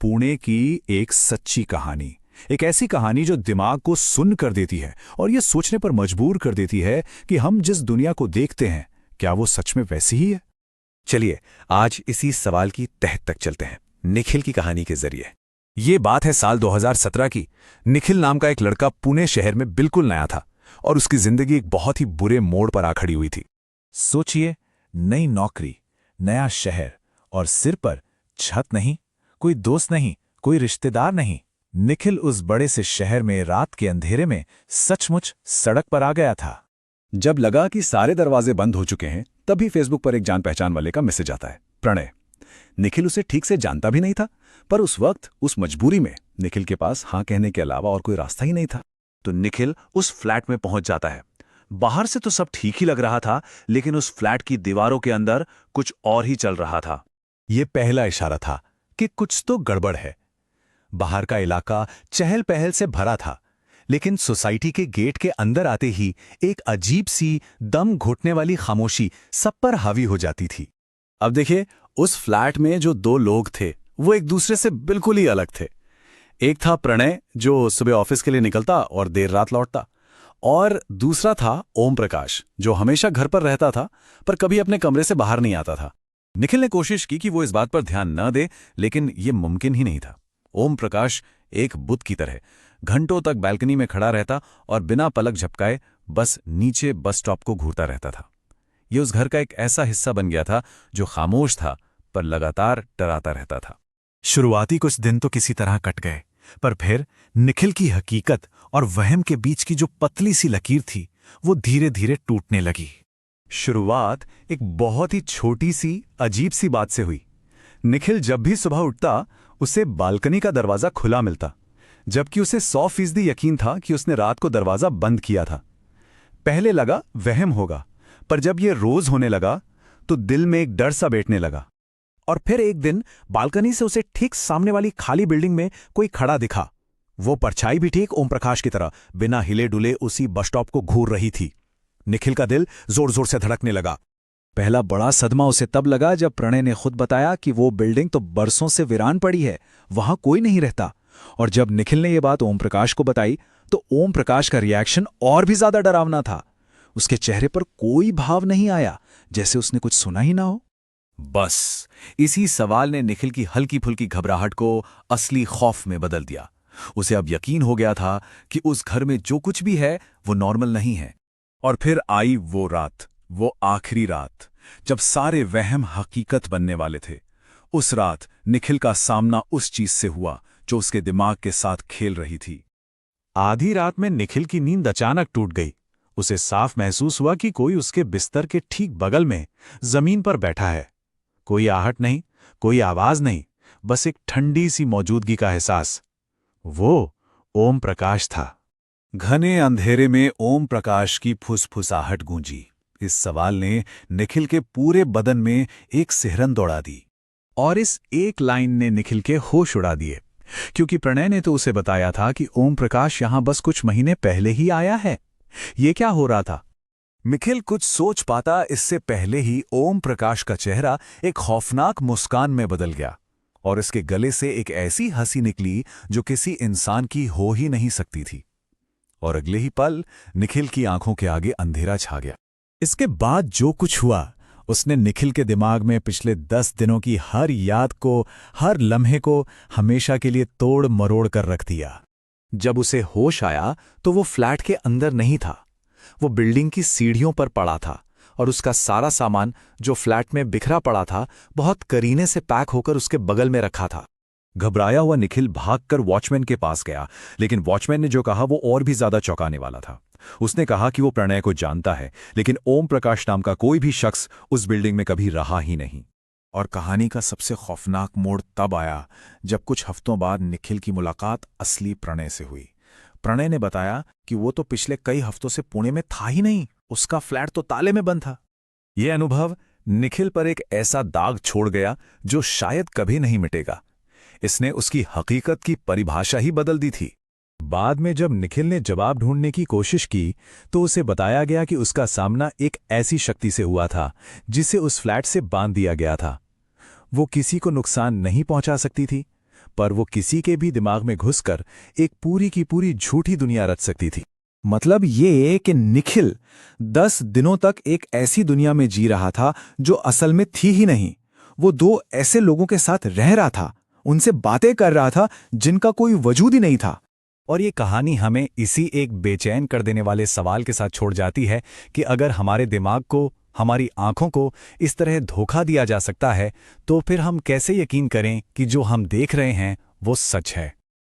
पुणे की एक सच्ची कहानी। एक ऐसी कहानी जो दिमाग को सुन्न कर देती है और ये सोचने पर मजबूर कर देती है कि हम जिस दुनिया को देखते हैं क्या वो सच में वैसी ही है। चलिए आज इसी सवाल की तह तक चलते हैं निखिल की कहानी के जरिए। ये बात है साल 2017 की। निखिल नाम का एक लड़का पुणे शहर में बिल्कुल नया था और उसकी जिंदगी एक बहुत ही बुरे मोड़ पर आ खड़ी हुई थी। सोचिए, नई नौकरी, नया शहर और सिर पर छत नहीं, कोई दोस्त नहीं, कोई रिश्तेदार नहीं। निखिल उस बड़े से शहर में रात के अंधेरे में सचमुच सड़क पर आ गया था। जब लगा कि सारे दरवाजे बंद हो चुके हैं तभी फेसबुक पर एक जान पहचान वाले का मैसेज आता है, प्रणय। निखिल उसे ठीक से जानता भी नहीं था, पर उस वक्त उस मजबूरी में निखिल के पास हाँ कहने के अलावा और कोई रास्ता ही नहीं था। तो निखिल उस फ्लैट में पहुंच जाता है। बाहर से तो सब ठीक ही लग रहा था, लेकिन उस फ्लैट की दीवारों के अंदर कुछ और ही चल रहा था। ये पहला इशारा था कि कुछ तो गड़बड़ है। बाहर का इलाका चहल पहल से भरा था, लेकिन सोसाइटी के गेट के अंदर आते ही एक अजीब सी दम घुटने वाली खामोशी सब पर हावी हो जाती थी। अब देखिए, उस फ्लैट में जो दो लोग थे वो एक दूसरे से बिल्कुल ही अलग थे। एक था प्रणय, जो सुबह ऑफिस के लिए निकलता और देर रात लौटता, और दूसरा था ओम प्रकाश, जो हमेशा घर पर रहता था पर कभी अपने कमरे से बाहर नहीं आता था। निखिल ने कोशिश की कि वो इस बात पर ध्यान न दे, लेकिन ये मुमकिन ही नहीं था। ओम प्रकाश एक बुत की तरह घंटों तक बालकनी में खड़ा रहता और बिना पलक झपकाए बस नीचे बस स्टॉप को घूरता रहता था। ये उस घर का एक ऐसा हिस्सा बन गया था जो खामोश था पर लगातार डराता रहता था। शुरुआती कुछ दिन तो किसी तरह कट गए, पर फिर निखिल की हकीकत और वहम के बीच की जो पतली सी लकीर थी वो धीरे धीरे टूटने लगी। शुरुआत एक बहुत ही छोटी सी अजीब सी बात से हुई। निखिल जब भी सुबह उठता उसे बालकनी का दरवाजा खुला मिलता, जबकि उसे 100% यकीन था कि उसने रात को दरवाजा बंद किया था। पहले लगा वहम होगा, पर जब यह रोज होने लगा तो दिल में एक डर सा बैठने लगा। और फिर एक दिन बालकनी से उसे ठीक सामने वाली खाली बिल्डिंग में कोई खड़ा दिखा। वो परछाई भी ठीक ओम प्रकाश की तरह बिना हिले डुले उसी बस स्टॉप को घूर रही थी। निखिल का दिल जोर जोर से धड़कने लगा। पहला बड़ा सदमा उसे तब लगा जब प्रणय ने खुद बताया कि वो बिल्डिंग तो बरसों से वीरान पड़ी है, वहां कोई नहीं रहता। और जब निखिल ने यह बात ओम प्रकाश को बताई तो ओम प्रकाश का रिएक्शन और भी ज्यादा डरावना था। उसके चेहरे पर कोई भाव नहीं आया, जैसे उसने कुछ सुना ही ना हो। बस इसी सवाल ने निखिल की हल्की फुल्की घबराहट को असली खौफ में बदल दिया। उसे अब यकीन हो गया था कि उस घर में जो कुछ भी है वो नॉर्मल नहीं है। और फिर आई वो रात, वो आखिरी रात जब सारे वहम हकीकत बनने वाले थे। उस रात निखिल का सामना उस चीज से हुआ जो उसके दिमाग के साथ खेल रही थी। आधी रात में निखिल की नींद अचानक टूट गई। उसे साफ महसूस हुआ कि कोई उसके बिस्तर के ठीक बगल में जमीन पर बैठा है। कोई आहट नहीं, कोई आवाज नहीं, बस एक ठंडी सी मौजूदगी का एहसास। वो ओम प्रकाश था। घने अंधेरे में ओम प्रकाश की फुसफुसाहट गूंजी। इस सवाल ने निखिल के पूरे बदन में एक सिहरन दौड़ा दी, और इस एक लाइन ने निखिल के होश उड़ा दिए, क्योंकि प्रणय ने तो उसे बताया था कि ओम प्रकाश यहां बस कुछ महीने पहले ही आया है। ये क्या हो रहा था? निखिल कुछ सोच पाता इससे पहले ही ओम प्रकाश का चेहरा एक खौफनाक मुस्कान में बदल गया, और इसके गले से एक ऐसी हंसी निकली जो किसी इंसान की हो ही नहीं सकती थी। और अगले ही पल निखिल की आंखों के आगे अंधेरा छा गया। इसके बाद जो कुछ हुआ उसने निखिल के दिमाग में पिछले 10 दिनों की हर याद को, हर लम्हे को हमेशा के लिए तोड़ मरोड़ कर रख दिया। जब उसे होश आया तो वो फ्लैट के अंदर नहीं था, वो बिल्डिंग की सीढ़ियों पर पड़ा था, और उसका सारा सामान जो फ्लैट में बिखरा पड़ा था बहुत करीने से पैक होकर उसके बगल में रखा था। घबराया हुआ निखिल भागकर वॉचमैन के पास गया, लेकिन वॉचमैन ने जो कहा वो और भी ज्यादा चौंकाने वाला था। उसने कहा कि वो प्रणय को जानता है, लेकिन ओम प्रकाश नाम का कोई भी शख्स उस बिल्डिंग में कभी रहा ही नहीं। और कहानी का सबसे खौफनाक मोड़ तब आया जब कुछ हफ्तों बाद निखिल की मुलाकात असली प्रणय से हुई। प्रणय ने बताया कि वो तो पिछले कई हफ्तों से पुणे में था ही नहीं, उसका फ्लैट तो ताले में बंद था। यह अनुभव निखिल पर एक ऐसा दाग छोड़ गया जो शायद कभी नहीं मिटेगा। इसने उसकी हकीकत की परिभाषा ही बदल दी थी। बाद में जब निखिल ने जवाब ढूंढने की कोशिश की तो उसे बताया गया कि उसका सामना एक ऐसी शक्ति से हुआ था जिसे उस फ्लैट से बांध दिया गया था। वो किसी को नुकसान नहीं पहुंचा सकती थी, पर वो किसी के भी दिमाग में घुसकर एक पूरी की पूरी झूठी दुनिया रच सकती थी। मतलब ये कि निखिल 10 दिनों तक एक ऐसी दुनिया में जी रहा था जो असल में थी ही नहीं। वो दो ऐसे लोगों के साथ रह रहा था, उनसे बातें कर रहा था जिनका कोई वजूद ही नहीं था। और ये कहानी हमें इसी एक बेचैन कर देने वाले सवाल के साथ छोड़ जाती है कि अगर हमारे दिमाग को, हमारी आंखों को इस तरह धोखा दिया जा सकता है, तो फिर हम कैसे यकीन करें कि जो हम देख रहे हैं वो सच है।